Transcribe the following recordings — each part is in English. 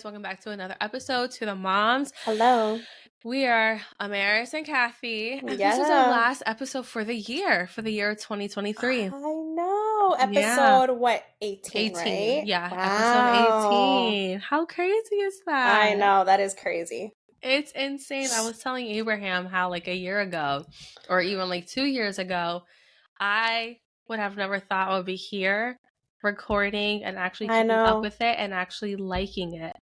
guys. Welcome back to another episode to the Moms. Hello. We are Amaris and Kathy, and this is our Yeah. last episode for the year I 2023. know. Yeah, Episode what? 18, 18. right? Yeah, episode Wow. 18. How crazy is I that? know. That is crazy. It's insane. I was telling Abraham how like a year ago, or even like 2 years ago, I would have never thought I would be here recording and actually I keeping up know. with it and actually liking it.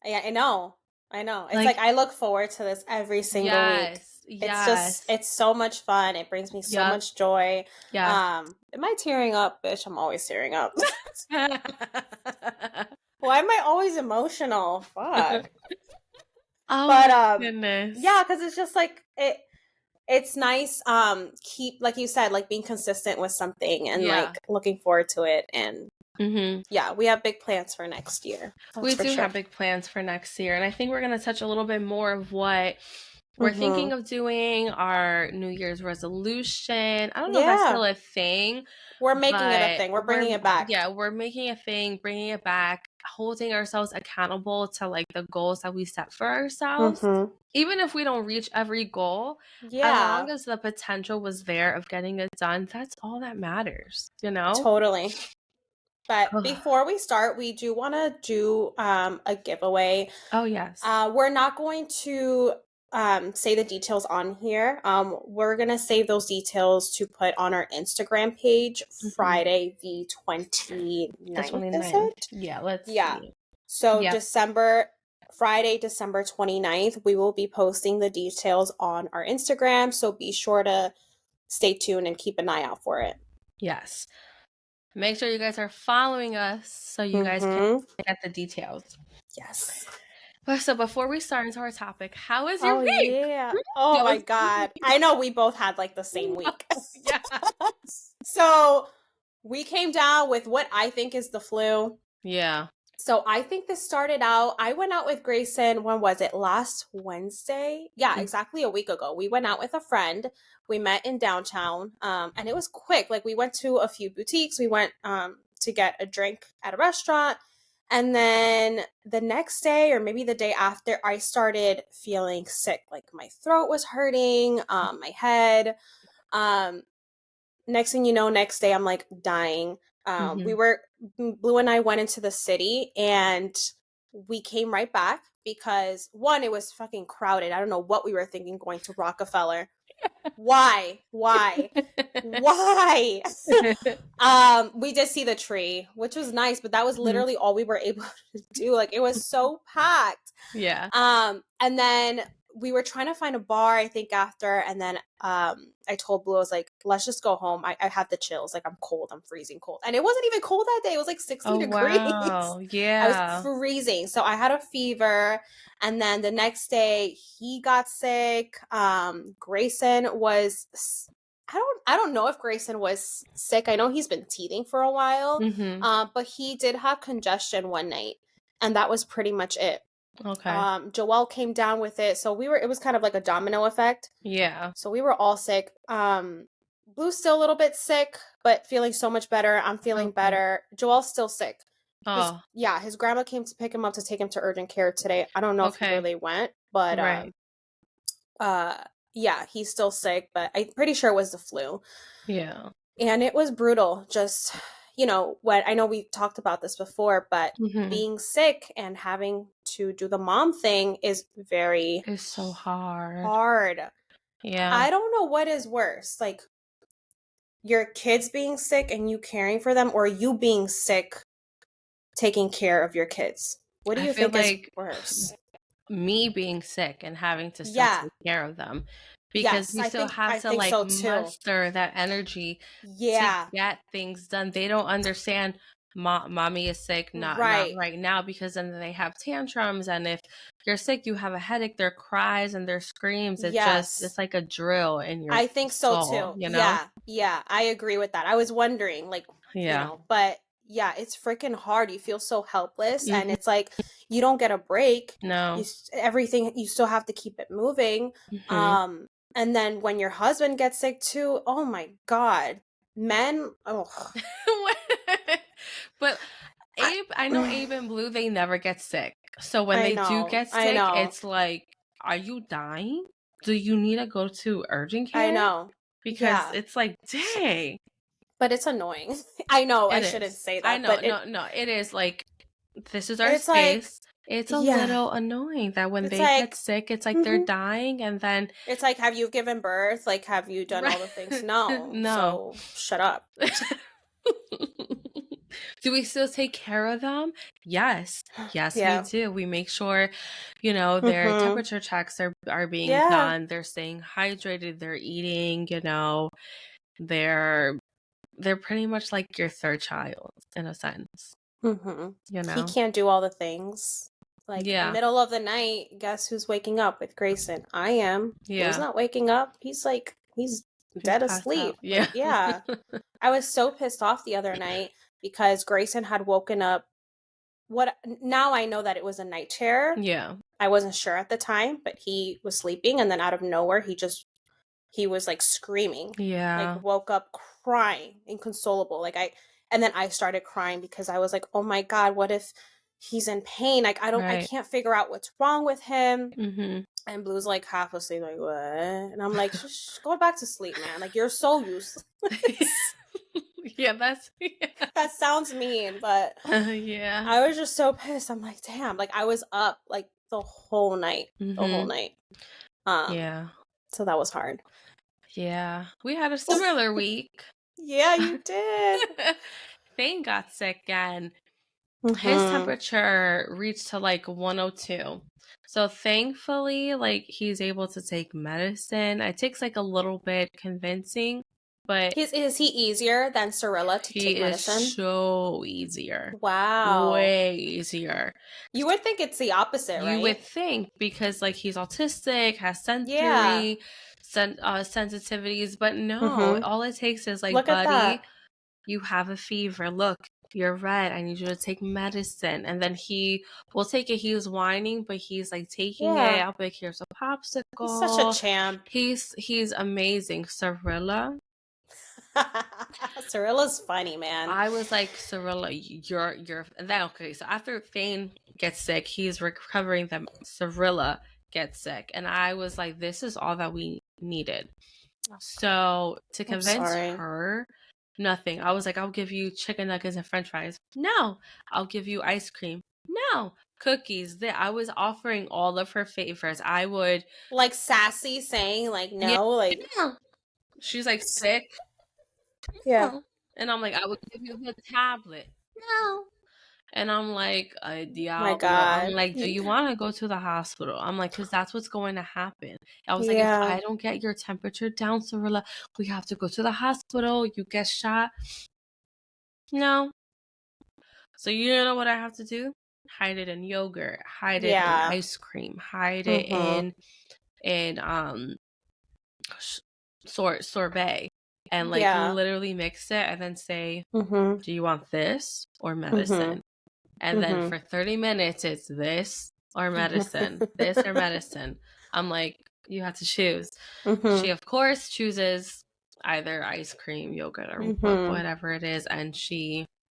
Yeah, I know. I know. It's like Like, I look forward to this every single week. yes, It's so much fun. It brings me so yep, much joy. yes. Am I tearing up, bitch? I'm always tearing up. Oh Why am I always emotional? Fuck. my But goodness. yeah, because it's just like it's nice keep, like you said, like being consistent with something and Yeah. like looking forward to it. And Mm-hmm. yeah, we have big plans for next year. We For do sure. have big plans for next year, and I think we're going to touch a little bit more of what we're thinking of doing, our New Year's resolution. I don't know if that's still a thing. We're making it a but thing. We're bringing it back. Yeah, we're making a thing, bringing it back, holding ourselves accountable to like the goals that we set for ourselves. Even if we don't reach every goal, as long as the potential was there of getting it done, that's all that matters, you know? Totally. But before we start, we do want to do a giveaway. Oh, yes. We're not going to say the details on here. We're going to save those details to put on our Instagram page Friday the 29th, is it? Yeah, let's see. So Friday, December 29th, we will be posting the details on our Instagram. So be sure to stay tuned and keep an eye out for it. Yes. Make sure you guys are following us so you guys can get the details. Yes. So before we start into our topic, how is your week? Yeah. Oh my God. I know we both had like the same week. Yeah. So we came down with what I think is the flu. Yeah. So I think this started out, I went out with Grayson, when was it? Last Wednesday? Yeah, exactly a week ago. We went out with a friend. We met in downtown, and it was quick. Like we went to a few boutiques. We went to get a drink at a restaurant. And then the next day, or maybe the day after, I started feeling sick. Like my throat was hurting, my head. Next thing you know, next day I'm like dying. Blue and I went into the city and we came right back because one, it was fucking crowded. I don't know what we were thinking going to Rockefeller. Why? We did see the tree, which was nice, but that was literally all we were able to do. Like it was so packed. Yeah. And then we were trying to find a bar, I think, after, and then I told Blue, I was like, let's just go home. I have the chills. Like I'm cold. I'm freezing cold. And it wasn't even cold that day. It was like 60 degrees. Wow. Yeah. I was freezing. So I had a fever. And then the next day he got sick. Grayson was, I don't know if Grayson was sick. I know he's been teething for a while. But he did have congestion one night. And that was pretty much it. Okay. Joelle came down with it. So it was kind of like a domino effect. Yeah. So we were all sick. Blue's still a little bit sick, but feeling so much better. I'm feeling better. Joelle's still sick. His grandma came to pick him up to take him to urgent care today. I don't know if he really went, but he's still sick, but I'm pretty sure it was the flu. Yeah. And it was brutal. Just, I know we talked about this before, but being sick and having to do the mom thing is it's so hard. Yeah. I don't know what is worse, like your kids being sick and you caring for them, or you being sick taking care of your kids. What do you think is worse? Me being sick and having to still take care of them. Because you still have to muster that energy to get things done. They don't understand mommy is sick, not right now, because then they have tantrums, and if you're sick, you have a headache, their cries and their screams, it's like a drill in your soul, too. Yeah, I agree with that. I was wondering, like, but it's freaking hard. You feel so helpless, and it's like you don't get a break. No, everything, you still have to keep it moving. And then when your husband gets sick too, oh my God, men, But I know Abe and Blue, they never get sick. So when they do get sick, it's like, are you dying? Do you need to go to urgent care? I know. Because it's like, dang. But it's annoying. I know. I shouldn't say that. I know. But no, it is like, this is our space. It's a little annoying that when they get sick, it's like they're dying, and then it's like, have you given birth? Like, have you done all the things? No. So shut up. Do we still take care of them? Yes. Yes, we do. We make sure, you know, their temperature checks are being done. They're staying hydrated. They're eating, you know, they're pretty much like your third child in a sense. You know, he can't do all the things. Like, middle of the night, guess who's waking up with Grayson? I am. He's not waking up. He's like, he's dead asleep. Like, I was so pissed off the other night because Grayson had woken up. Now I know that it was a night terror. I wasn't sure at the time, but he was sleeping, and then out of nowhere he was like screaming. Like, woke up crying, inconsolable. And then I started crying because I was like, oh my God, what if he's in pain? Like, I can't figure out what's wrong with him. And Blue's like half asleep, like, what? And I'm like, just go back to sleep, man. Like, you're so useless. That sounds mean, but I was just so pissed. I'm like, damn. Like, I was up like the whole night. So that was hard. We had a similar week. You did. Thane got sick and his temperature reached to like 102. So thankfully, like, he's able to take medicine. It takes like a little bit convincing, but is he easier than Cirilla to take medicine? He is so easier. Wow. Way easier. You would think it's the opposite, right? You would think, because like he's autistic, has sensory sensitivities, but no, all it takes is like, buddy, you have a fever. Look, you're red. I need you to take medicine. And then he will take it. He was whining, but he's like taking it. I'll be like, here's a popsicle. He's such a champ. He's amazing. Cirilla. Cirilla's funny, man. I was like, Cirilla, you're and then okay. So after Thane gets sick, he's recovering. Then Cirilla gets sick, and I was like, this is all that we needed. So to convince her, nothing. I was like, I'll give you chicken nuggets and French fries. No, I'll give you ice cream. No, cookies. I was offering all of her favors. I would like sassy saying like no, no. She's like sick. No. And I'm like, I would give you the tablet. No. And I'm like, my God. I'm like, do you want to go to the hospital? I'm like, because that's what's going to happen. I was like, if I don't get your temperature down, Cirilla, we have to go to the hospital. You get shot. No. So you know what I have to do? Hide it in yogurt. Hide it in ice cream. Hide it in sorbet. And like literally mix it and then say, do you want this or medicine? And then for 30 minutes, it's this or medicine, this or medicine. I'm like, you have to choose. She, of course, chooses either ice cream, yogurt, or whatever it is. And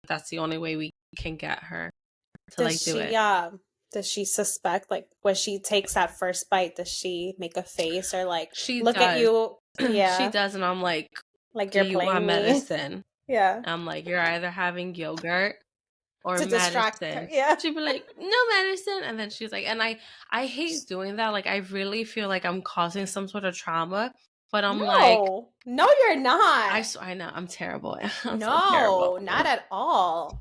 that's the only way we can get her to do it. Does she suspect, like, when she takes that first bite, does she make a face or like, look at you? Yeah. She does. And I'm like, you're do you want medicine? Yeah. I'm like, you're either having yogurt or to distract her. Yeah. She'd be like, no medicine. And then she's like, and I hate doing that. Like, I really feel like I'm causing some sort of trauma. But I'm like, no, you're not. I know I'm terrible. I'm so terrible. Not at all.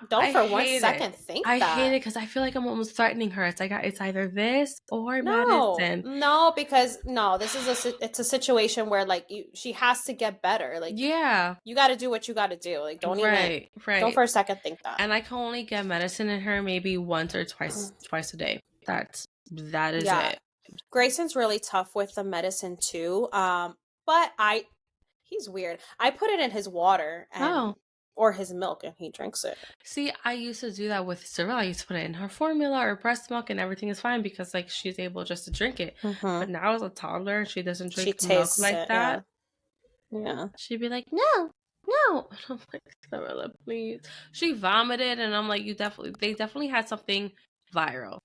Don't for 1 second think that. I hate it because I feel like I'm almost threatening her. It's like, it's either this or medicine. No, because this is it's a situation where like she has to get better. Like, you got to do what you got to do. Like, don't don't for a second think that. And I can only get medicine in her maybe once or twice a day. That is it. Grayson's really tough with the medicine too. But he's weird. I put it in his water or his milk and he drinks it. See, I used to do that with Cirilla. I used to put it in her formula or breast milk and everything is fine because like she's able just to drink it. But now as a toddler, she doesn't drink milk like that. Yeah. She'd be like, no. And I'm like, Cirilla, please. She vomited and I'm like, they definitely had something viral.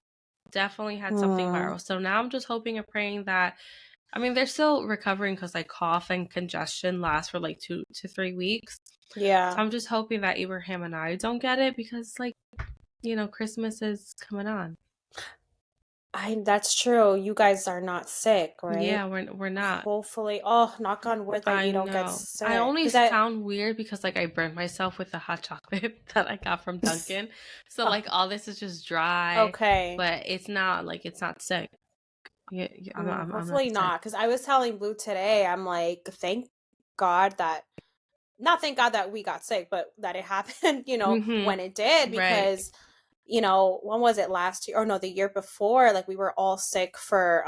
Definitely had something viral. So now I'm just hoping and praying that, I mean, they're still recovering because like cough and congestion lasts for like 2 to 3 weeks. Yeah. So I'm just hoping that Abraham and I don't get it because, like, you know, Christmas is coming on. That's true. You guys are not sick, right? Yeah, we're not. Hopefully. Oh, knock on wood that you don't get sick. I only sound weird because like I burned myself with the hot chocolate that I got from Dunkin'. So like all this is just dry. Okay. But it's not sick. Yeah, hopefully not. Because I was telling Blue today, I'm like, thank God that we got sick, but that it happened, you know, when it did, because you know, when was it, last year? Or no, the year before, like we were all sick for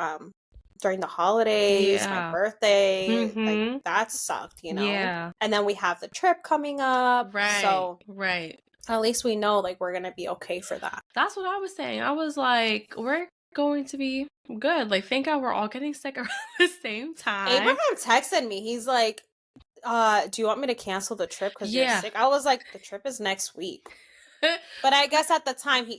during the holidays, my birthday. Like that sucked, you know. Yeah. And then we have the trip coming up. Right. So at least we know like we're gonna be okay for that. That's what I was saying. I was like, we're going to be good. Like, thank God we're all getting sick around the same time. Abraham texted me. He's like, do you want me to cancel the trip because you're sick? I was like, the trip is next week. But I guess at the time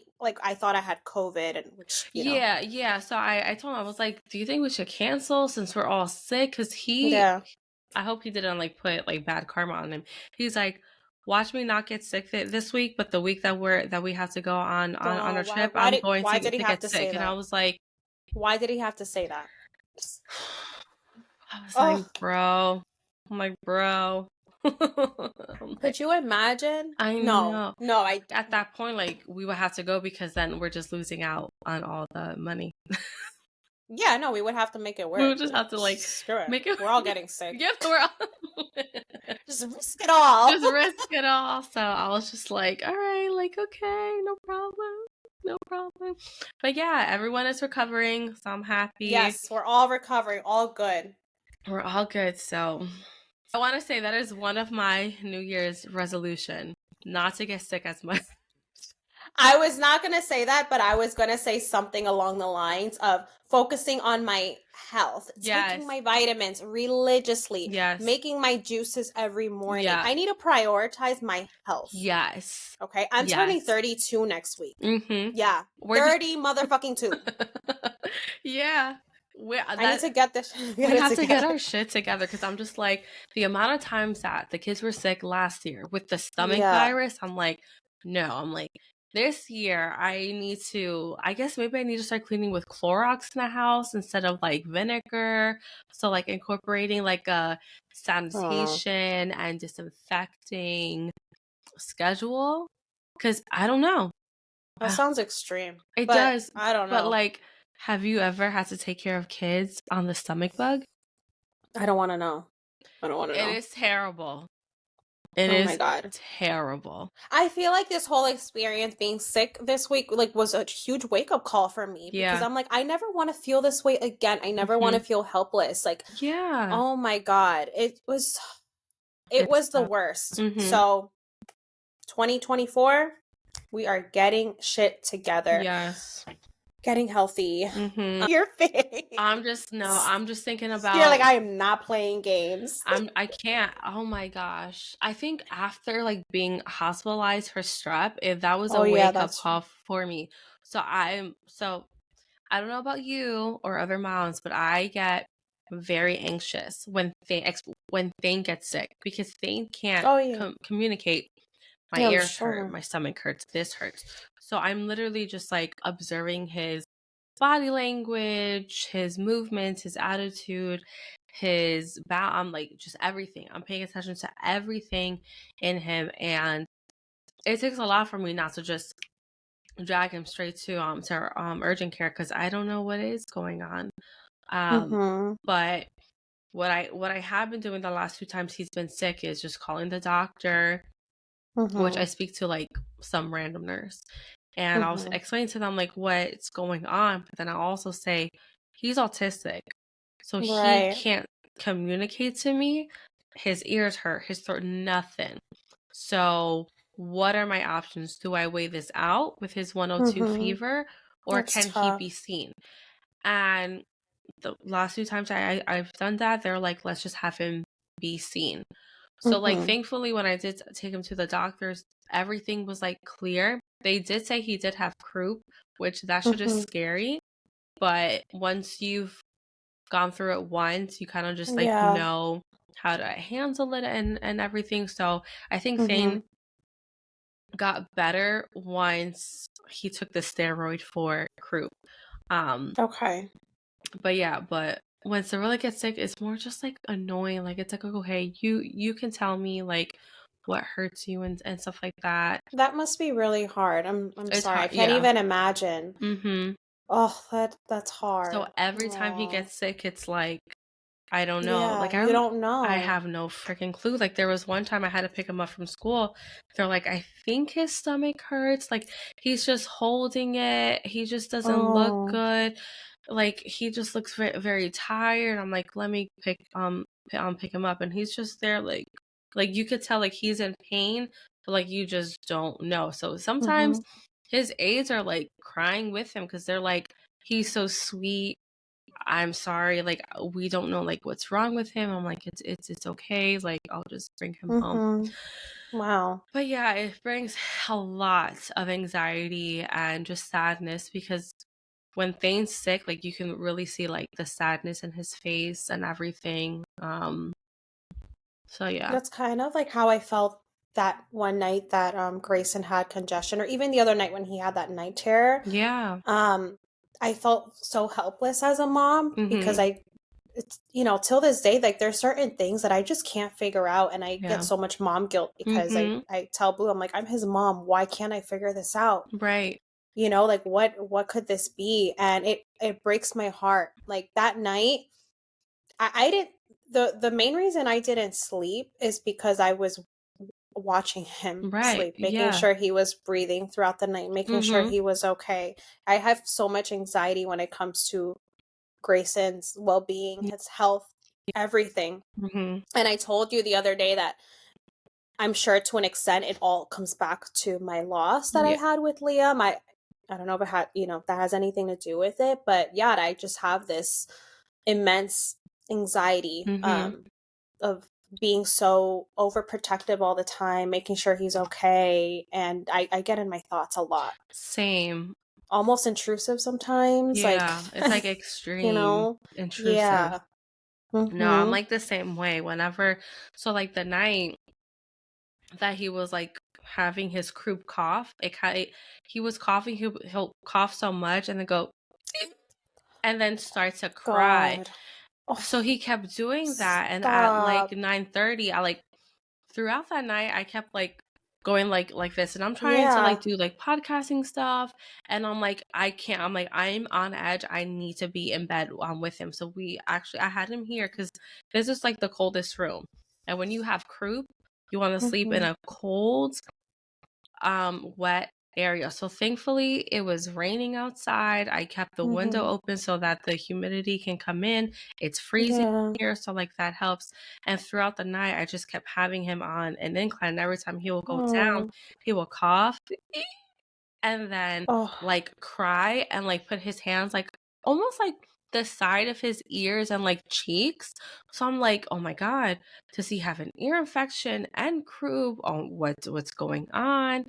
I thought I had COVID, and which you know. Yeah. So I told him, I was like, do you think we should cancel since we're all sick? Because I hope he didn't like put like bad karma on him. He's like, watch me not get sick this week, but the week that we have to go on our trip, I'm going to get sick. And I was like, why did he have to say that? I was like, bro. I'm like, bro. Could you imagine? I know. No, at that point, like, we would have to go because then we're just losing out on all the money. Yeah, no, we would have to make it work. We would just have to like make it. We're all getting sick. Yeah, we're all just risk it all. Just risk it all. So I was just like, all right, like, okay, no problem. But yeah, everyone is recovering, so I'm happy. Yes, we're all recovering, all good. We're all good. So I want to say that is one of my New Year's resolution, not to get sick as much. I was not going to say that, but I was going to say something along the lines of focusing on my health, taking my vitamins religiously, making my juices every morning. I need to prioritize my health. Yes. Okay. I'm turning 32 next week. Yeah. 30 motherfucking 2. Yeah. I need to get this. We have to get our shit together because I'm just like, the amount of times that the kids were sick last year with the stomach virus, I'm like, no. I'm like, this year I guess maybe I need to start cleaning with Clorox in the house instead of like vinegar. So like incorporating like a sanitation and disinfecting schedule. Because I don't know. That sounds extreme. It does. I don't know. But like, have you ever had to take care of kids on the stomach bug? I don't want to know. It is terrible. It is my God. Terrible. I feel like this whole experience being sick this week like was a huge wake-up call for me. Because I'm like, I never want to feel this way again. I never want to feel helpless. Like, oh my God. It was the worst. So 2024, we are getting shit together. Yes. Getting healthy. Your face. I'm just thinking about. You're like, I am not playing games. I can't. Oh my gosh. I think after like being hospitalized for strep, that was a wake-up call for me. So I don't know about you or other moms, but I get very anxious when Thane gets sick because Thane can't communicate. My ears hurt, my stomach hurts, this hurts. So I'm literally just like observing his body language, his movements, his attitude, I'm like just everything. I'm paying attention to everything in him, and it takes a lot for me not to just drag him straight to urgent care because I don't know what is going on. But what I have been doing the last 2 times he's been sick is just calling the doctor. Which I speak to like some random nurse, and I was explaining to them like what's going on, but then I also say he's autistic, so he can't communicate to me. His ears hurt, his throat, nothing. So what are my options? Do I weigh this out with his 102 fever, or can he be seen? And the last 2 times I've done that, they're like, let's just have him be seen. So, like, thankfully, when I did take him to the doctors, everything was, like, clear. They did say he did have croup, which that shit is scary. But once you've gone through it once, you kind of just like know how to handle it and everything. So I think Thane got better once he took the steroid for croup. Okay. But yeah, but when Cirilla gets sick, it's more just like annoying. Like it's like, okay, you can tell me like what hurts you and stuff like that. That must be really hard. I'm sorry. Hard. I can't even imagine. Oh, that's hard. So every time he gets sick, it's like, I don't know. Yeah, like you don't know. I have no freaking clue. Like there was one time I had to pick him up from school. They're like, I think his stomach hurts. Like he's just holding it. He just doesn't look good. Like he just looks very, very tired. I'm like, let me pick him up, and he's just there, like you could tell like he's in pain, but like you just don't know. So sometimes his aides are like crying with him because they're like, he's so sweet. I'm sorry, like we don't know like what's wrong with him. I'm like, it's okay. Like I'll just bring him home. Wow. But yeah, it brings a lot of anxiety and just sadness because when Thane's sick, like you can really see like the sadness in his face and everything. So yeah. That's kind of like how I felt that one night that Grayson had congestion, or even the other night when he had that night terror. Yeah. I felt so helpless as a mom because it's, till this day, like there's certain things that I just can't figure out, and I get so much mom guilt because I tell Blue, I'm like, I'm his mom. Why can't I figure this out? Right. Like what could this be? And it breaks my heart. Like that night, I didn't. The main reason I didn't sleep is because I was watching him sleep, making sure he was breathing throughout the night, making sure he was okay. I have so much anxiety when it comes to Grayson's well-being, his health, everything. And I told you the other day that I'm sure to an extent it all comes back to my loss that I had with Liam. I don't know if it had, that has anything to do with it, but yeah, I just have this immense anxiety of being so overprotective all the time, making sure he's okay, and I get in my thoughts a lot. Same. Almost intrusive sometimes. Yeah, it's like extreme intrusive. Yeah. No, I'm like the same way. Whenever, so like the night that he was like having his croup cough, he was coughing. He'll cough so much and then go, and then start to cry. Oh, so he kept doing that, and at like 9:30, I like throughout that night, I kept like going like this, and I'm trying to like do like podcasting stuff, and I'm like, I can't. I'm like, I'm on edge. I need to be in bed with him. So I had him here because this is like the coldest room, and when you have croup, you want to sleep in a cold, wet area. So thankfully it was raining outside. I kept the window open so that the humidity can come in. It's freezing here, so like that helps. And throughout the night I just kept having him on an incline, and every time he will go down, he will cough and then like cry and like put his hands like almost like the side of his ears and like cheeks. So I'm like, oh my God, does he have an ear infection and croup? Oh, what's going on?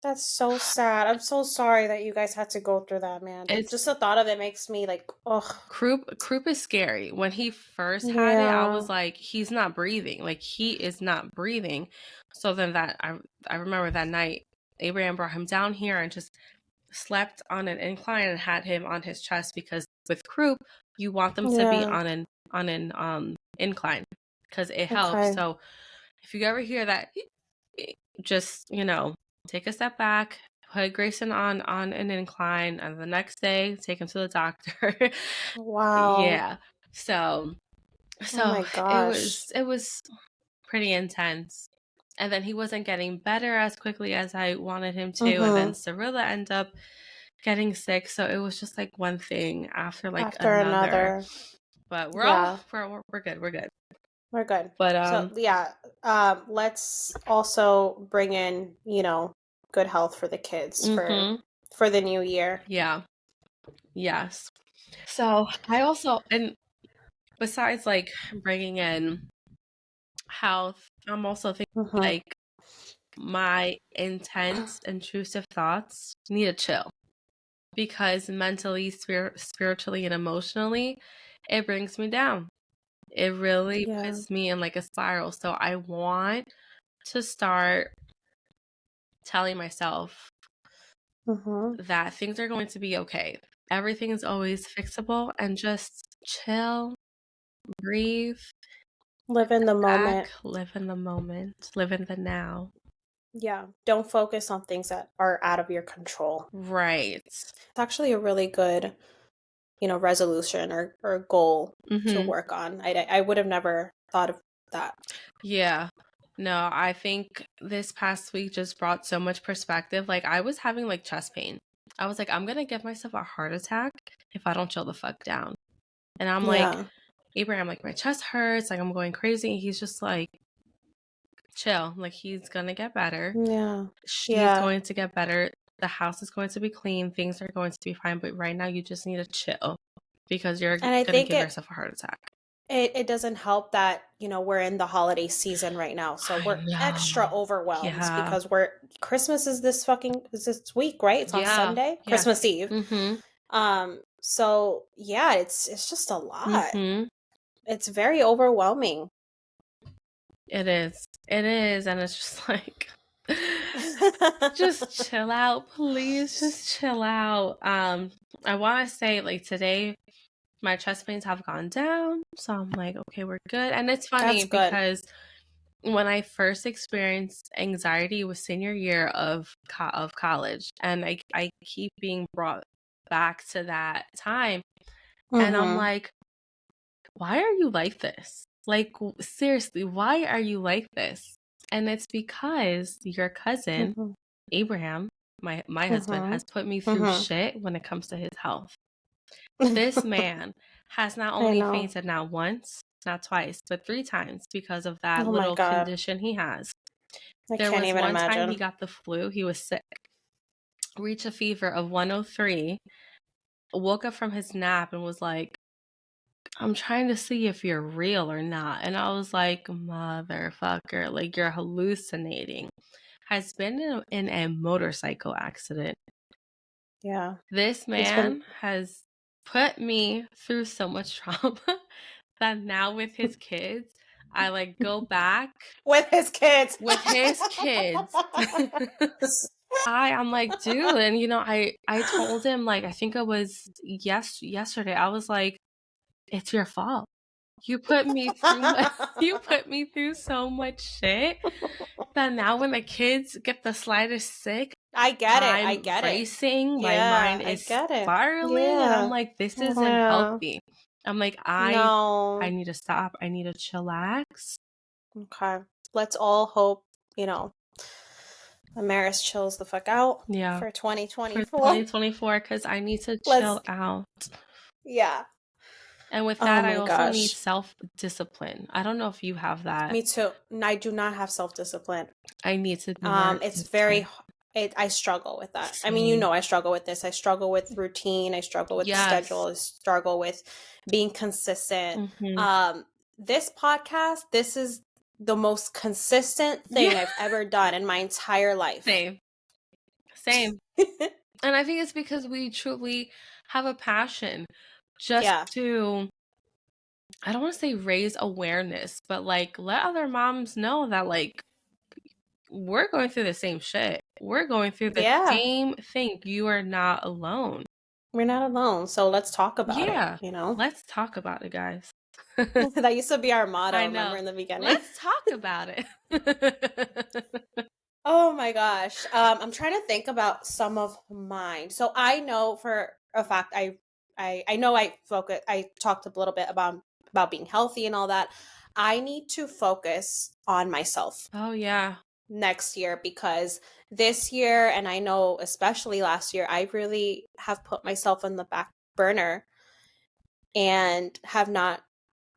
That's so sad. I'm so sorry that you guys had to go through that, man. It's just the thought of it makes me like, ugh. Croup is scary. When he first had it, I was like, he's not breathing. Like he is not breathing. So then I remember that night, Abraham brought him down here and just slept on an incline and had him on his chest, because with croup, you want them to be on an incline because it helps. So if you ever hear that, just take a step back, put Grayson on an incline, and the next day take him to the doctor. Wow. Yeah. So oh my gosh. It was pretty intense. And then he wasn't getting better as quickly as I wanted him to. And then Cirilla ended up getting sick. So it was just like one thing after another. But we're good. We're good. We're good. But so yeah, let's also bring in, good health for the kids for the new year. Yeah. Yes. So I also, and besides like bringing in health, I'm also thinking like my intense intrusive thoughts need to chill. because mentally, spiritually, and emotionally, it brings me down. It really puts me in like a spiral. So I want to start telling myself that things are going to be okay. Everything is always fixable, and just chill, breathe, live in the moment. Live in the moment, live in the now. Yeah. Don't focus on things that are out of your control. Right. It's actually a really good, resolution or goal to work on. I would have never thought of that. Yeah. No, I think this past week just brought so much perspective. Like, I was having like chest pain. I was like, I'm going to give myself a heart attack if I don't chill the fuck down. And I'm like, Abraham, like, my chest hurts. Like, I'm going crazy. And he's just like, chill. Like, he's going to get better. Yeah. She's going to get better. The house is going to be clean. Things are going to be fine. But right now, you just need to chill because you're going to give yourself a heart attack. It doesn't help that, we're in the holiday season right now. So we're extra overwhelmed because Christmas is this week, right? It's on Sunday, Christmas Eve. So yeah, it's just a lot. It's very overwhelming. It is. And it's just like, just chill out, please. Just chill out. I want to say like today, my chest pains have gone down. So I'm like, okay, we're good. And it's funny because when I first experienced anxiety was senior year of college, and I keep being brought back to that time. And I'm like, why are you like this? Like, seriously, why are you like this? And it's because your cousin, Abraham, my husband, has put me through shit when it comes to his health. This man has not only fainted not once, not twice, but 3 times because of that little condition he has. There was one time he got the flu. He was sick. Reached a fever of 103. Woke up from his nap and was like, I'm trying to see if you're real or not. And I was like, motherfucker, like, you're hallucinating. Has been in a motorcycle accident. Yeah. This man has put me through so much trauma that now with his kids, I like go back. With his kids. I'm like, dude. And, I told him, like, I think it was yesterday. I was like, it's your fault. You put me through so much shit that now when the kids get the slightest sick, I get it. Racing. My mind is spiraling, and I'm like, this isn't healthy. I'm like, I need to stop. I need to chillax. Okay, let's all hope Amaris chills the fuck out. Yeah, for 2024. For 2024, because I need to chill out. Yeah. And with that, I also need self-discipline. I don't know if you have that. Me too. I do not have self-discipline. I need to. It's very. I struggle with that. Same. I mean, I struggle with this. I struggle with routine. I struggle with the schedule. I struggle with being consistent. This podcast, this is the most consistent thing I've ever done in my entire life. Same. And I think it's because we truly have a passion just to, I don't want to say raise awareness, but like let other moms know that like we're going through the same shit. We're going through the same thing. You are not alone. We're not alone. So let's talk about it. Let's talk about it, guys. That used to be our motto, remember, in the beginning. Let's talk about it. Oh my gosh. I'm trying to think about some of mine. So I know for a fact, I know I talked a little bit about being healthy and all that. I need to focus on myself. Oh yeah. Next year, because this year, and I know especially last year, I really have put myself on the back burner and have not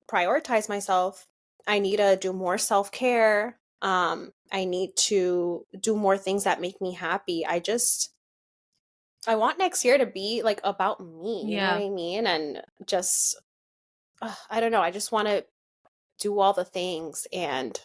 prioritized myself. I need to do more self-care. I need to do more things that make me happy. I want next year to be like about me, you know what I mean? And just, I don't know. I just want to do all the things and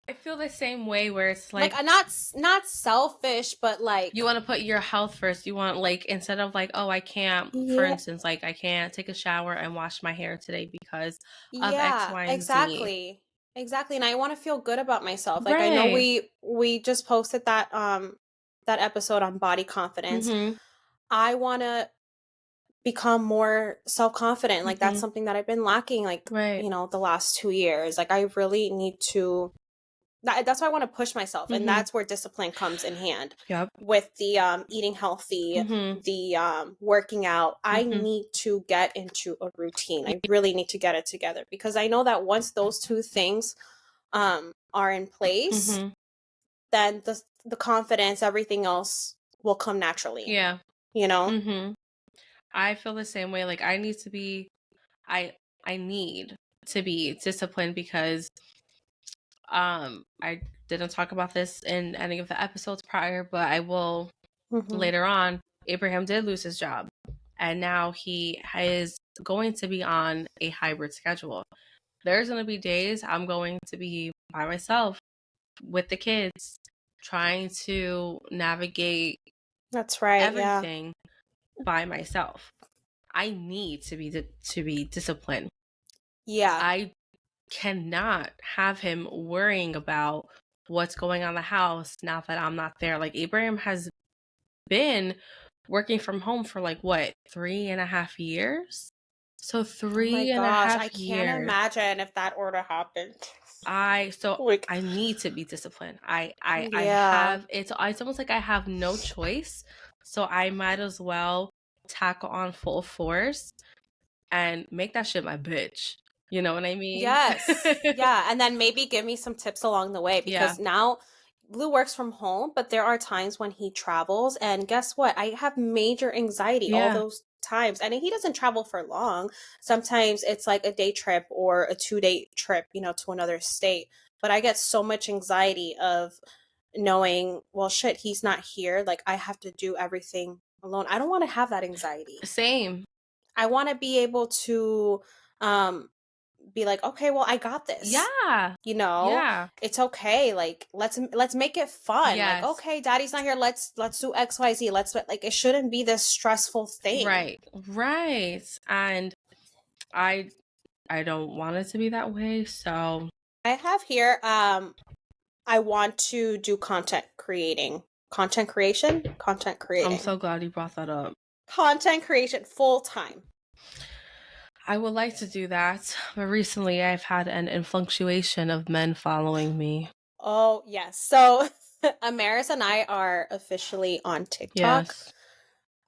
I feel the same way where it's like not selfish, but like you want to put your health first. You want, like, instead of like, oh, I can't, for instance, like I can't take a shower and wash my hair today because of X, Y, and Z. Exactly. And I want to feel good about myself. Like I know we just posted that that episode on body confidence. I want to become more self-confident. Like that's something that I've been lacking, like, you know, the last 2 years. Like I really need to, that's why I want to push myself. And that's where discipline comes in hand. With the eating healthy, the working out. I need to get into a routine. I really need to get it together, because I know that once those two things are in place, then the confidence, everything else will come naturally. Yeah. You know? I feel the same way. Like I need to be disciplined, because I didn't talk about this in any of the episodes prior, but I will later on. Abraham did lose his job, and now he is going to be on a hybrid schedule. There's going to be days I'm going to be by myself with the kids, trying to navigate everything by myself. I need to be disciplined. Yeah. I cannot have him worrying about what's going on in the house now that I'm not there. Like Abraham has been working from home for like what, 3.5 years? So 3.5 years. I can't imagine if that order happened. I need to be disciplined. I have, it's almost like I have no choice. So I might as well tackle on full force and make that shit my bitch. You know what I mean? Yes. Yeah. And then maybe give me some tips along the way, because now Blue works from home, but there are times when he travels, and guess what? I have major anxiety all those times. And he doesn't travel for long. Sometimes it's like a day trip or a 2-day trip, you know, to another state. But I get so much anxiety of knowing, well, shit, he's not here. Like I have to do everything alone. I don't want to have that anxiety. Same. I want to be able to be like, okay, well, I got this. Yeah. You know, it's okay. Like, let's make it fun. Like, okay, daddy's not here. Let's do XYZ. Like, it shouldn't be this stressful thing. Right. And I don't want it to be that way. So I have here, I want to do content creation. I'm so glad you brought that up. Content creation full time. I would like to do that, but recently I've had an influctuation of men following me. Oh, yes. So Amaris and I are officially on TikTok.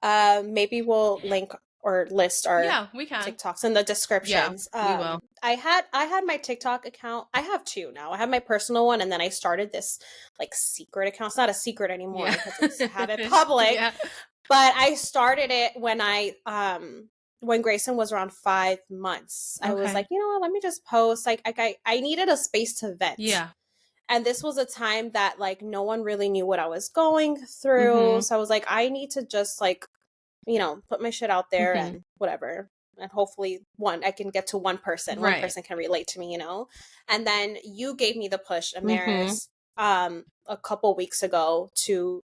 Yes. Maybe we'll link or list our TikToks in the descriptions. Yeah, we will. I had my TikTok account. I have two now. I have my personal one, and then I started this like secret account. It's not a secret anymore because I have it public. But I started it when Grayson was around 5 months. I was like, you know what, let me just post. Like I needed a space to vent. Yeah. And this was a time that like no one really knew what I was going through. So I was like, I need to just like, you know, put my shit out there and whatever. And hopefully I can get to one person. One person can relate to me, you know? And then you gave me the push, Amaris, a couple weeks ago to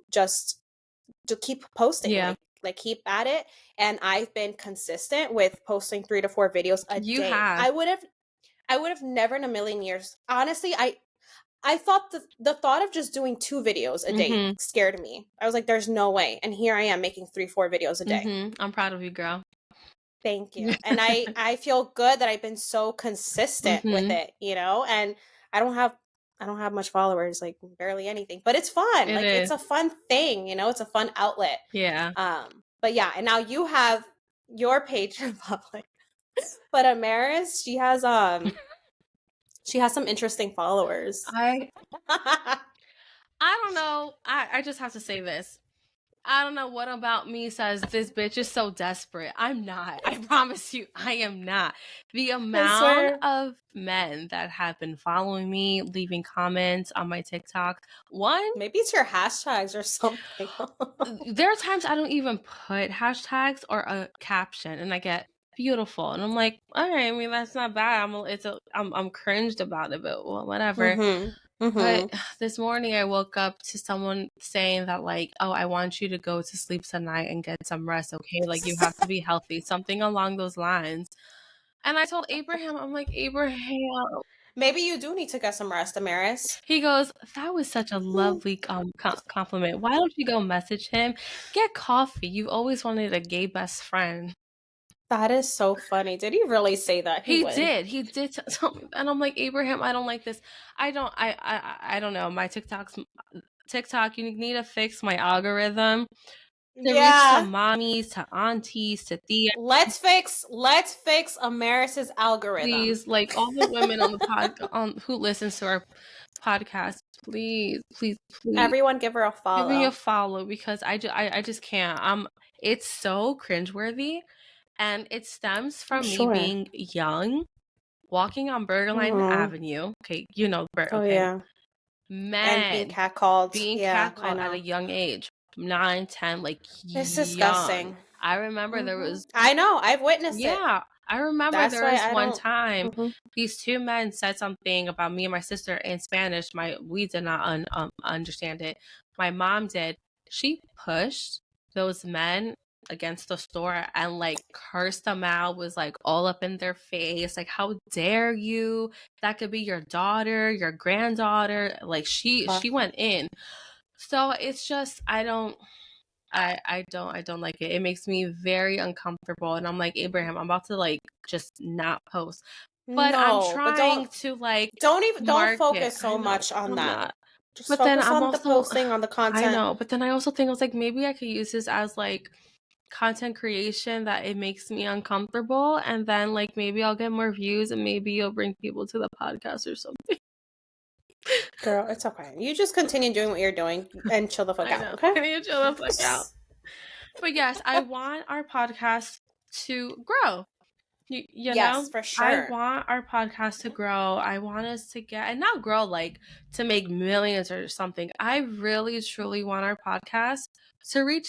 keep posting. Yeah. Like keep at it. And I've been consistent with posting 3 to 4 videos a day. You have. I would have never in a million years. Honestly, I thought the thought of just doing 2 videos a day scared me. I was like, there's no way. And here I am making 3-4 videos a day. I'm proud of you, girl. Thank you. And I feel good that I've been so consistent with it, you know? And I don't have much followers, like barely anything, but it's fun. It's a fun thing, you know, it's a fun outlet. Yeah. But yeah, and now you have your page in public. But Amaris, she has some interesting followers. I don't know. I just have to say this. I don't know what about me says this bitch is so desperate. I'm not. I promise you, I am not. The amount of men that have been following me, leaving comments on my TikTok. Maybe it's your hashtags or something. There are times I don't even put hashtags or a caption, and I get beautiful, and I'm like, all right. I mean, that's not bad. I'm cringed about it, but well, whatever. But this morning I woke up to someone saying that like, oh, I want you to go to sleep tonight and get some rest, okay? Like you have to be healthy, something along those lines. And I told Abraham, I'm like, Abraham, maybe you do need to get some rest, Amaris. He goes, that was such a lovely compliment. Why don't you go message him? Get coffee. You've always wanted a gay best friend. That is so funny. Did he really say that? He did. He did tell me. And I'm like, Abraham, I don't like this. I don't know. My TikTok, you need to fix my algorithm. To reach to mommies, to aunties, to Thea. Let's fix Amaris's algorithm. Please, like all the women on the who listens to our podcast, please. Everyone give her a follow. Give me a follow because I just can't. It's so cringeworthy, and it stems from me being young, walking on Bergerline Avenue. Okay, you know, yeah. Men and being catcalled at a young age. 9, 10, like it's disgusting. I remember there was. I know. I've witnessed it. Yeah, I remember there was one time these two men said something about me and my sister in Spanish. We did not understand it. My mom did. She pushed those men against the store and like cursed them out. Was like all up in their face. Like, how dare you? That could be your daughter, your granddaughter. Like she went in. So it's just I don't like it. It makes me very uncomfortable, and I'm like, Abraham, I'm about to like just not post, but I'm trying to like don't focus so much on that. Just but focus then I'm on also the posting, on the content. I know, but then I also think I was like, maybe I could use this as like content creation that it makes me uncomfortable, and then like maybe I'll get more views, and maybe you'll bring people to the podcast or something. Girl, it's okay. You just continue doing what you're doing and chill the fuck out, okay? You chill the fuck out. But yes, I want our podcast to grow. You yes, know? For sure. I want our podcast to grow. I want us to get, and not grow like to make millions or something. I really, truly want our podcast to reach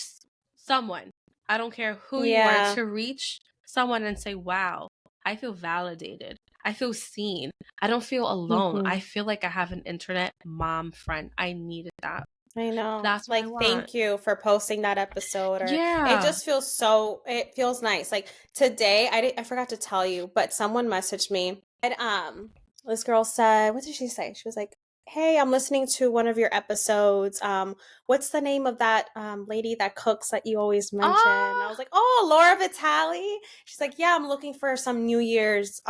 someone. I don't care who you are, to reach someone and say, wow, I feel validated. I feel seen. I don't feel alone. I feel like I have an internet mom friend. I needed that. I know. That's like, thank you for posting that episode. It just feels it feels nice. Like today, I forgot to tell you, but someone messaged me and this girl said, what did she say? She was like, hey, I'm listening to one of your episodes. What's the name of that lady that cooks that you always mention? I was like, oh, Laura Vitale. She's like, yeah, I'm looking for some New Year's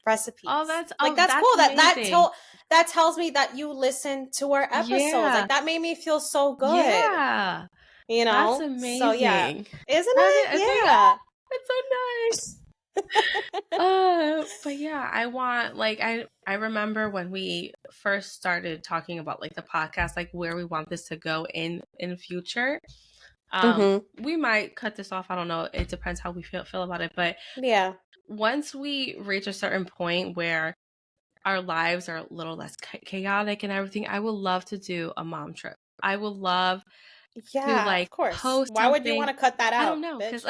recipes. That's cool. Amazing. That tells me that you listen to our episodes. Like that made me feel so good. Yeah. You know? That's amazing. So yeah. Isn't it? Yeah. It's so nice. But yeah, I want like I remember when we first started talking about like the podcast, like where we want this to go in future. We might cut this off. I don't know. It depends how we feel about it. But yeah, once we reach a certain point where our lives are a little less chaotic and everything, I would love to do a mom trip. I would love to like of course. Post. Why would you want to cut that out? I don't know because.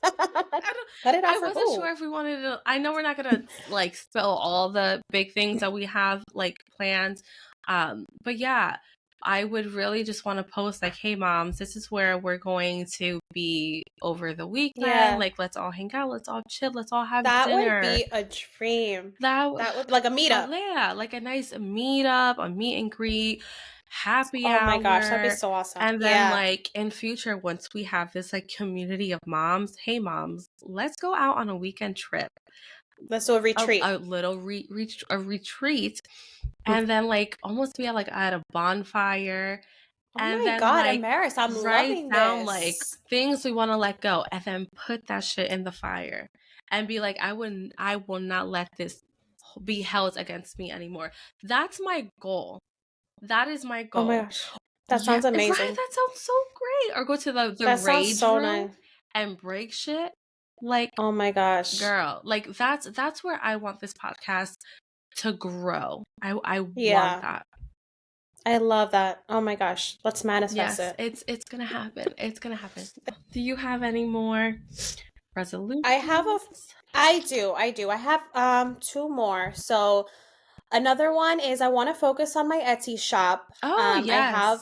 Cut it out. I wasn't sure if we wanted to. I know we're not gonna like spill all the big things that we have like planned, but yeah, I would really just want to post like, "Hey, moms, this is where we're going to be over the weekend. Yeah. Like, let's all hang out, let's all chill, let's all have dinner." That would be a dream. That would be like a meetup. Yeah, like a nice meetup, a meet and greet. Happy hour. Oh my gosh, that'd be so awesome. And then like in future, once we have this like community of moms, hey moms, let's go out on a weekend trip. Let's do a retreat. A little retreat. And then like almost be at a bonfire. Oh and my God, Amaris, I'm loving down like things we want to let go and then put that shit in the fire and be like, I will not let this be held against me anymore. That's my goal. That is my goal. Oh my gosh. That sounds amazing. Right? That sounds so great. Or go to the rage room and break shit. Like, oh my gosh. Girl, like that's where I want this podcast to grow. I want that. I love that. Oh my gosh. Let's manifest it. It's gonna happen. It's gonna happen. Do you have any more resolutions? I do. I have 2 more. So Another one is I want to focus on my Etsy shop. Oh, I have,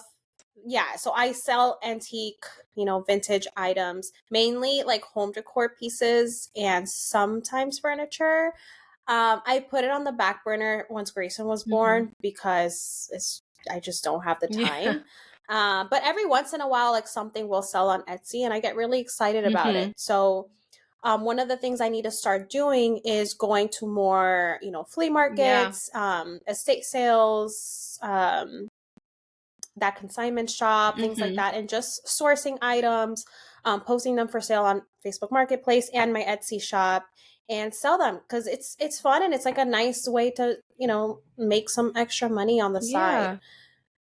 yes. so I sell antique, vintage items, mainly like home decor pieces and sometimes furniture. I put it on the back burner once Grayson was born because I just don't have the Yeah. time. But every once in a while, like something will sell on Etsy, and I get really excited about it. So, one of the things I need to start doing is going to more, flea Yeah. markets, estate sales, that consignment shop, things like that, and just sourcing items, posting them for sale on Facebook Marketplace and my Etsy shop, and sell them because it's fun and it's like a nice way to make some extra money on the side. Yeah.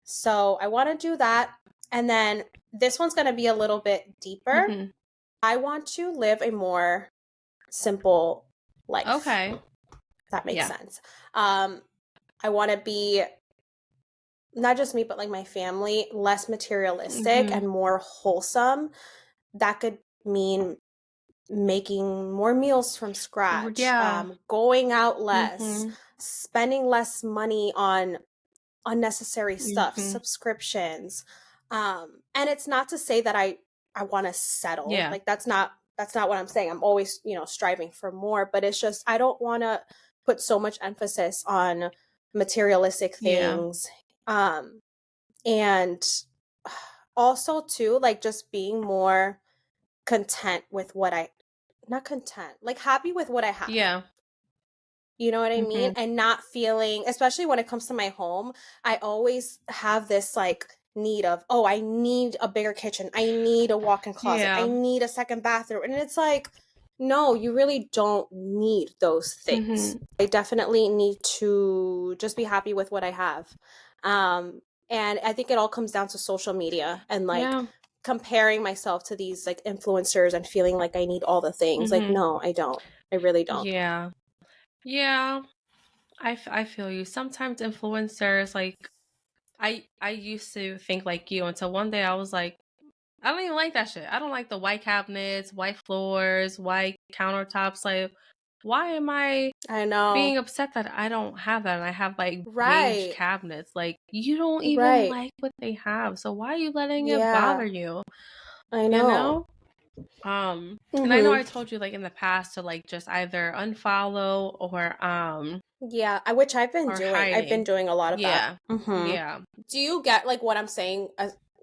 So I want to do that, and then this one's going to be a little bit deeper. I want to live a more simple life. Okay. If that makes sense. I want to be, not just me, but like my family, less materialistic and more wholesome. That could mean making more meals from scratch, going out less, spending less money on unnecessary stuff, subscriptions. And it's not to say that I want to settle. Yeah. Like that's not what I'm saying. I'm always, striving for more, but it's just I don't want to put so much emphasis on materialistic things. And also too, like just being more content with what not content, like happy with what I have. Yeah. You know what I mean? And not feeling, especially when it comes to my home, I always have this like need of, oh, I need a bigger kitchen. I need a walk-in closet. I need a second bathroom. And it's like, no, you really don't need those things. I definitely need to just be happy with what I have. And I think it all comes down to social media and like comparing myself to these like influencers and feeling like I need all the things. Like, no, I don't. I really don't. Yeah. Yeah. I feel you. Sometimes influencers, like, I used to think like you until one day I was like, I don't even like that shit. I don't like the white cabinets, white floors, white countertops. Like, why am I being upset that I don't have that and I have like beige cabinets? Like, you don't even like what they have. So why are you letting it bother you? I know. And I know I told you like in the past to like just either unfollow or which I've been doing. hiding. I've been doing a lot of that. Yeah. Do you get like what I'm saying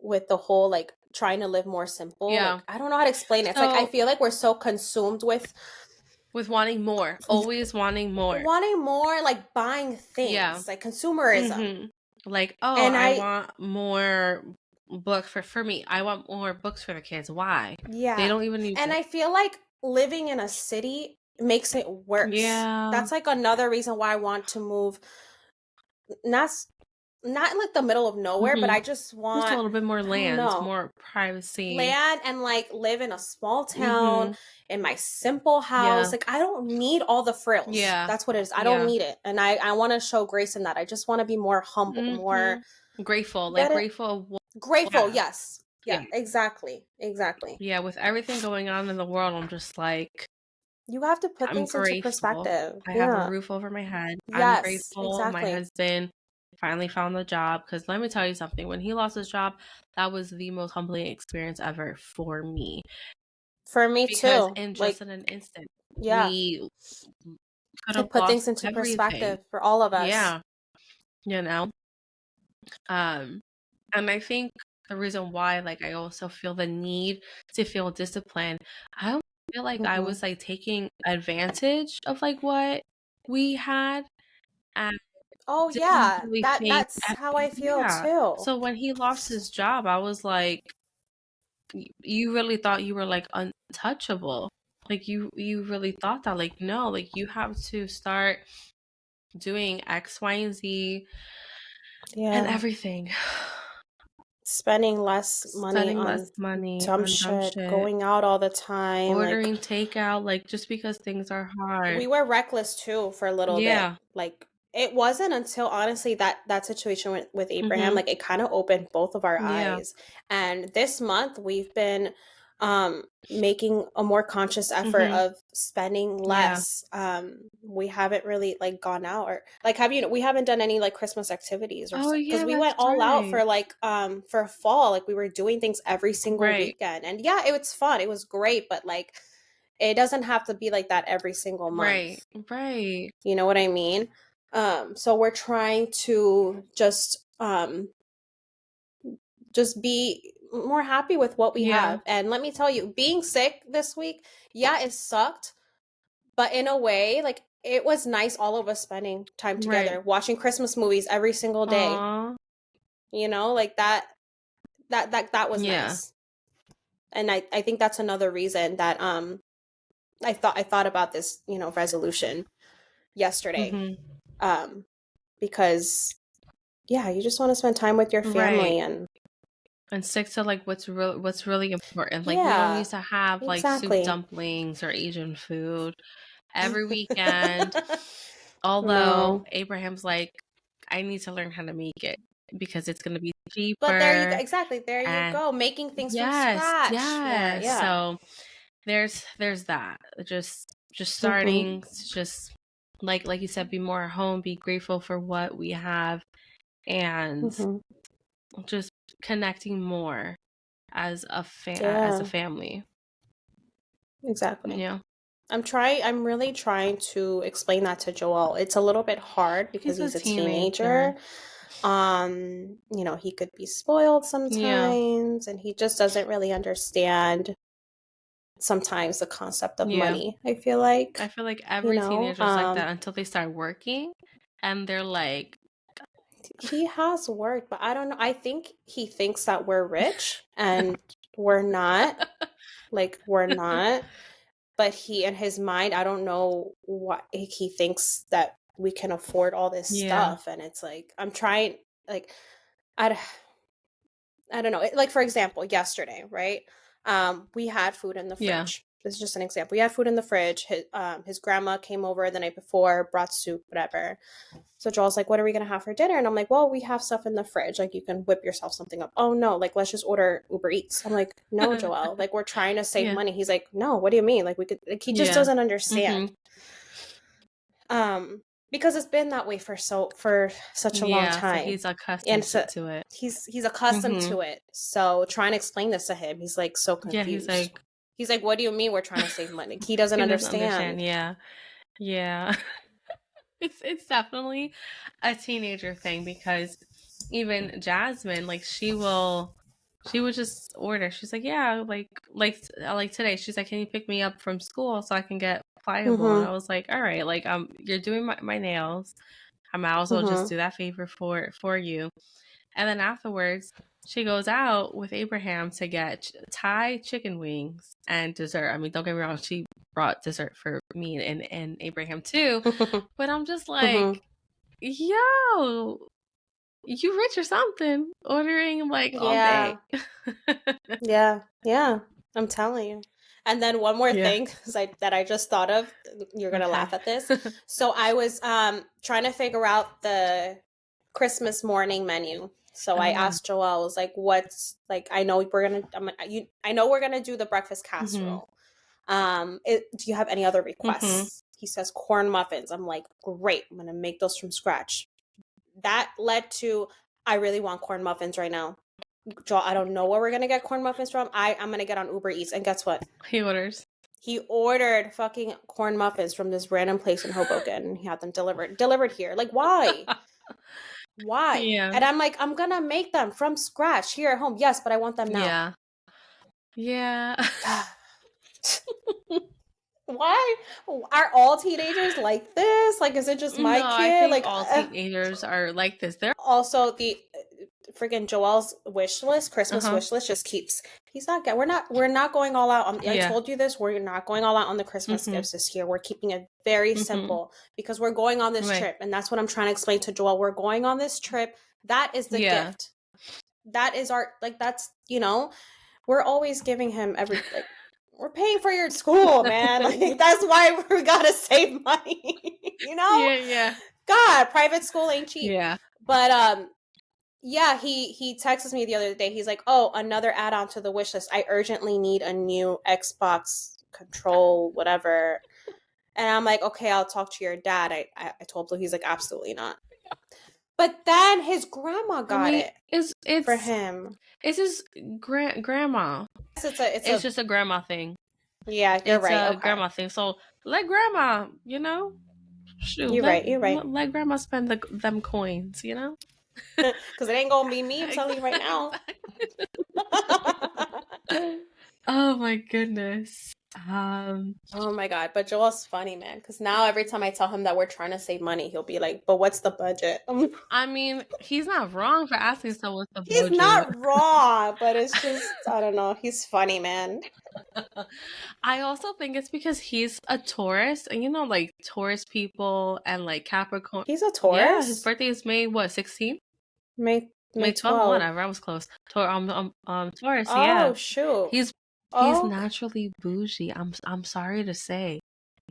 with the whole like trying to live more simple? Yeah. Like, I don't know how to explain it. It's like I feel like we're so consumed with wanting more, always wanting more, like buying things, like consumerism. Like, oh, and I want more books for me. I want more books for the kids. Why? They don't even need. And I feel like living in a city makes it worse. That's like another reason why I want to move. Not in like the middle of nowhere, but I just want a little bit more land, more privacy, and like live in a small town in my simple house. Like I don't need all the frills. That's what it is. I don't need it, and I want to show Grayson that. I just want to be more humble, more grateful, like grateful. Yes. Yeah, exactly. Yeah, with everything going on in the world, I'm just like, you have to put things into perspective. I have a roof over my head. I'm grateful. My husband finally found a job, because let me tell you something. When he lost his job, that was the most humbling experience ever for me. For me too. In just in an instant, we could have put things into perspective for all of us. Yeah, and I think the reason why, like, I also feel the need to feel disciplined. I don't feel like I was like taking advantage of like what we had, and that's how I feel too. So when he lost his job, I was like, you really thought you were like untouchable? Like you really thought that? Like, no, like you have to start doing X, Y, and Z, and everything. Spending less money on dumb shit, going out all the time, ordering takeout, like just because things are hard. We were reckless too for a little bit. Like it wasn't until honestly that situation with Abraham, like it kind of opened both of our eyes. And this month we've been making a more conscious effort of spending less. We haven't really like gone out or like we haven't done any like Christmas activities or stuff because we went all out for like for fall, like we were doing things every single weekend, and yeah, it was fun, it was great, but like it doesn't have to be like that every single month. Right. You know what I mean? So we're trying to just be more happy with what we have. And let me tell you, being sick this week, yeah, it sucked, but in a way, like it was nice all of us spending time together, watching Christmas movies every single day. Aww. You know, like that was nice. And I think that's another reason that I thought about this, you know, resolution yesterday. Because yeah, you just want to spend time with your family and stick to like what's really important. Like we don't need to have like soup dumplings or Asian food every weekend. Although Abraham's like, I need to learn how to make it because it's going to be cheaper. But there you go. Exactly. There you go. Making things from scratch. Yeah. So there's that. Just starting to just like you said, be more at home, be grateful for what we have, and just connecting more as a family. Exactly. Yeah. I'm really trying to explain that to Joel. It's a little bit hard because he's a teenager. You know, he could be spoiled sometimes and he just doesn't really understand sometimes the concept of money. I feel like every teenager is like that until they start working and they're like, he has worked, but I don't know. I think he thinks that we're rich and we're not. Like, we're not. But he, in his mind, I don't know what he thinks that we can afford all this stuff. And it's like, I'm trying, like, I don't know. Like, for example, yesterday, right? We had food in the fridge. This is just an example. We had food in the fridge. His grandma came over the night before, brought soup, whatever. So Joel's like, what are we going to have for dinner? And I'm like, well, we have stuff in the fridge. Like, you can whip yourself something up. Oh, no. Like, let's just order Uber Eats. I'm like, no, Joel. Like, we're trying to save money. He's like, no, what do you mean? Like, we could, like, he just doesn't understand. Because it's been that way for such a long time. So he's accustomed to it. He's accustomed to it. So trying to explain this to him, he's like so confused. Yeah, he's like, what do you mean we're trying to save money? He doesn't understand. Yeah. It's definitely a teenager thing because even Jasmine, like she would just order. She's like, yeah, like today. She's like, can you pick me up from school so I can get Pliable? And I was like, all right, like you're doing my nails. I might also just do that favor for you. And then afterwards, she goes out with Abraham to get Thai chicken wings and dessert. I mean, don't get me wrong, she brought dessert for me and Abraham too. But I'm just like, yo, you rich or something, ordering like all day. Yeah. I'm telling you. And then one more thing that I just thought of, you're going to laugh at this. So I was trying to figure out the Christmas morning menu. So I asked Joel, I was like, what's like, I know we're going to do the breakfast casserole. Do you have any other requests? He says corn muffins. I'm like, great. I'm going to make those from scratch. That led to, I really want corn muffins right now. Joel, I don't know where we're going to get corn muffins from. I'm going to get on Uber Eats. And guess what? He ordered fucking corn muffins from this random place in Hoboken. And he had them delivered here. Like, why? Why? Yeah. And I'm like, I'm going to make them from scratch here at home. Yes, but I want them now. Yeah. Why are all teenagers like this? Like, is it just my kid? I think like all teenagers are like this. They're also the freaking Joel's wish list, Christmas wish list just keeps. We're not going all out. I told you this. We're not going all out on the Christmas gifts this year. We're keeping it very simple because we're going on this trip, and that's what I'm trying to explain to Joel. We're going on this trip. That is the gift. That is our that's we're always giving him we're paying for your school, man. Like, that's why we gotta save money. Yeah. God, private school ain't cheap. Yeah. But Yeah, he texted me the other day. He's like, "Oh, another add-on to the wish list. I urgently need a new Xbox control, whatever." And I'm like, "Okay, I'll talk to your dad." I told Blue. He's like, "Absolutely not." But then his grandma got it for him. It's his grandma. It's just a grandma thing. Yeah, you're right. It's a grandma thing. So let grandma, shoot, you're right. Let grandma spend them coins, Because it ain't gonna be me. I'm telling you right now. Oh my goodness. Oh my god, but Joel's funny, man, because now every time I tell him that we're trying to save money, he'll be like, "But what's the budget?" I mean, he's not wrong for asking so what's the He's budget. not wrong, but it's just, I don't know, he's funny, man. I also think it's because he's a Taurus, and like Taurus people and like Capricorn. He's a Taurus? Yeah, his birthday is May 16th? May 12th, whatever, I was close. Taurus, oh, yeah. Shoot. He's naturally bougie. I'm sorry to say,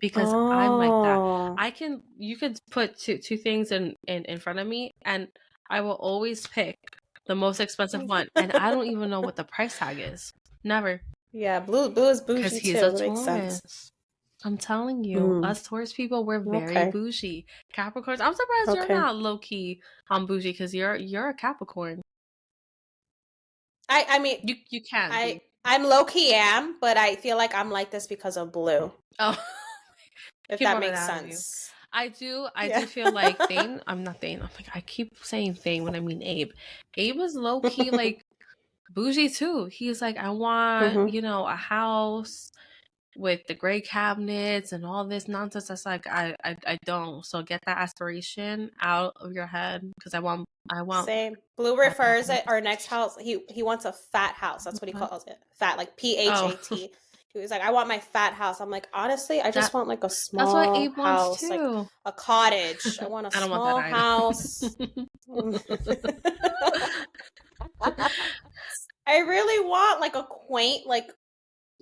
because I'm like that. You could put two things in front of me, and I will always pick the most expensive one, and I don't even know what the price tag is. Never. Yeah, Blue is bougie because he's a Taurus. I'm telling you, us Taurus people, we're very bougie. Capricorns, I'm surprised you're not low key on bougie, because you're a Capricorn. I mean, you can. I'm low key but I feel like I'm like this because of Blue. Oh, if that makes sense. I do feel like Thane. I'm not Thane. I keep saying Thane when I mean Abe. Abe is low key like bougie too. He's like, I want a house with the gray cabinets and all this nonsense. That's like I don't. So get that aspiration out of your head, because I want. Same. Blue refers it. Our next house, he wants a fat house. That's what he calls it. Fat, like PHAT. He was like, I want my fat house. I'm like, honestly, I just want like a small that's what Abe house, wants too. like a cottage. I want a small house. I really want like a quaint, like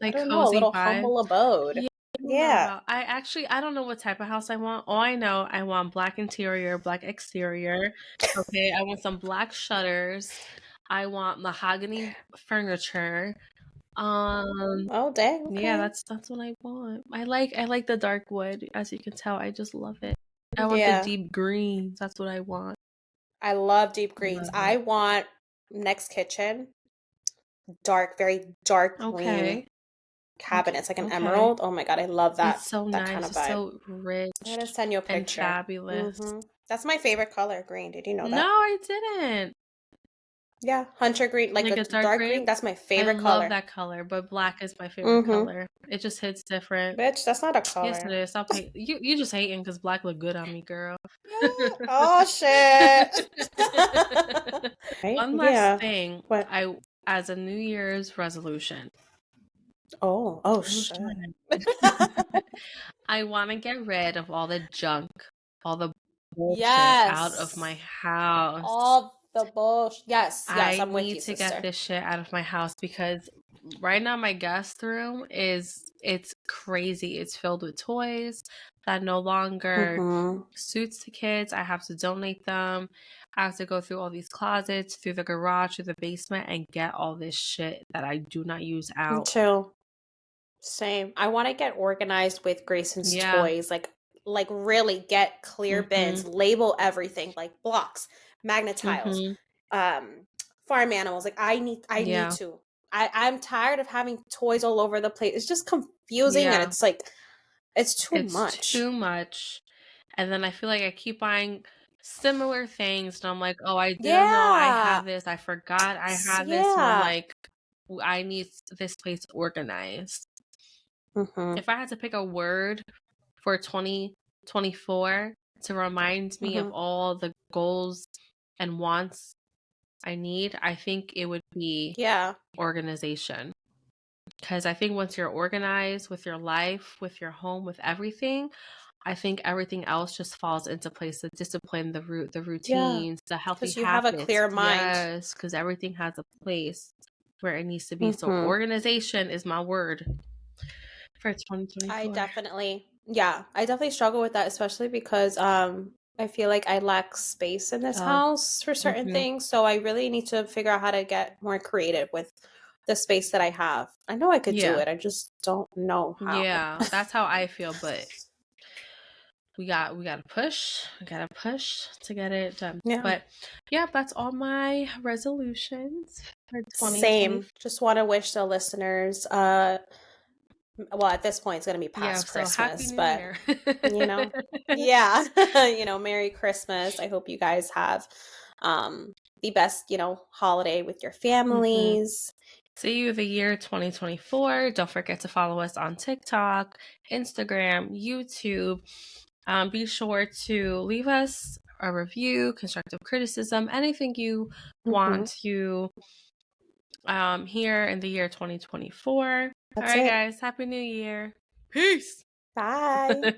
I don't know, a little humble abode. Yeah. I don't know what type of house I want. All I know, I want black interior, black exterior. Okay, I want some black shutters. I want mahogany furniture. Oh dang. Okay. Yeah, that's what I want. I like the dark wood, as you can tell. I just love it. I want the deep greens. That's what I want. I love deep greens. I want next kitchen very dark green cabinets, like an emerald. Oh my god, I love that. It's so nice. Kind of vibe. It's so rich. I'm gonna send you a picture. And fabulous. That's my favorite color, green. Did you know that? No, I didn't. Yeah, hunter green, like a dark green. That's my favorite color. I love that color, but black is my favorite color. It just hits different. Bitch, that's not a color. Yes, it is. Stop hating. You just hating because black look good on me, girl. Oh shit. One last thing. What? As a New Year's resolution. Oh shit. I want to get rid of all the junk, all the bullshit out of my house. All the bullshit. Yes, I'm with you, sister. I need to get this shit out of my house, because right now my guest room it's crazy. It's filled with toys that no longer suits the kids. I have to donate them. I have to go through all these closets, through the garage, through the basement, and get all this shit that I do not use out. Me too. Same. I want to get organized with Grayson's toys. Like really get clear bins, label everything, like blocks, magnet tiles, farm animals. Like I need to. I'm tired of having toys all over the place. It's just confusing, and it's like it's too much. And then I feel like I keep buying similar things, and I'm like, oh, I didn't know I have this. I forgot I had this. And I'm like, I need this place organized. If I had to pick a word for 2024 to remind me of all the goals and wants I need, I think it would be organization. Because I think once you're organized with your life, with your home, with everything, I think everything else just falls into place. The discipline, the routines, the healthy habits. Because you have a clear mind. Yes, because everything has a place where it needs to be. So organization is my word for 2024. I definitely struggle with that, especially because I feel like I lack space in this house for certain things. So I really need to figure out how to get more creative with the space that I have. I know I could do it. I just don't know how. Yeah, that's how I feel, but we gotta push. We gotta push to get it done. Yeah. But yeah, that's all my resolutions for 2020. Same. Just want to wish the listeners well, at this point it's going to be past Christmas, but you know, yeah, you know, Merry Christmas. I hope you guys have the best, you know, holiday with your families. See you the year 2024. Don't forget to follow us on TikTok, Instagram, YouTube. Be sure to leave us a review, constructive criticism, anything you want to hear in the year 2024. All right, guys. Happy New Year. Peace. Bye.